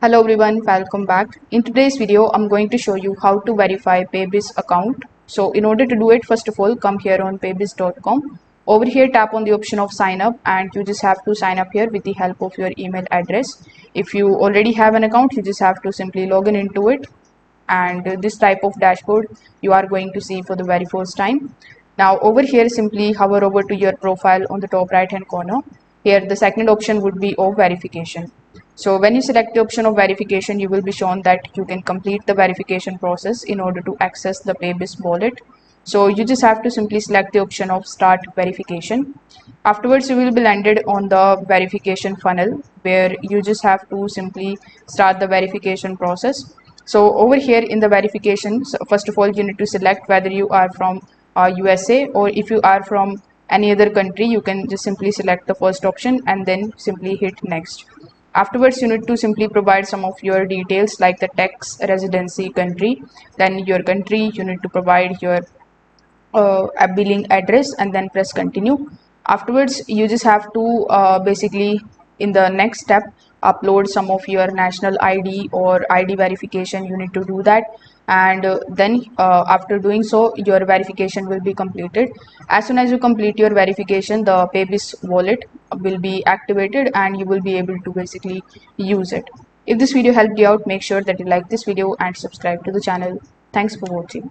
Hello everyone, welcome back. In today's video, I'm going to show you how to verify Paybis account. So in order to do it, first of all, come here on paybis.com. Over here, tap on the option of sign up and you just have to sign up here with the help of your email address. If you already have an account, you just have to simply log in into it. And this type of dashboard you are going to see for the very first time. Now over here, simply hover over to your profile on the top right hand corner. Here the second option would be of verification. So when you select the option of verification, you will be shown that you can complete the verification process in order to access the Paybis wallet. So you just have to simply select the option of start verification. Afterwards, you will be landed on the verification funnel where you just have to simply start the verification process. So over here in the verifications, first of all, you need to select whether you are from USA, or if you are from any other country, you can just simply select the first option and then simply hit next. Afterwards, you need to simply provide some of your details like the tax, residency, country, then your country. You need to provide your a billing address and then press continue. Afterwards, you just have to basically in the next step upload some of your national ID or ID verification. You need to do that, and then after doing so, your verification will be completed. As soon as you complete your verification, the Paybis wallet will be activated and you will be able to basically use it. If this video helped you out, make sure that you like this video and subscribe to the channel. Thanks for watching.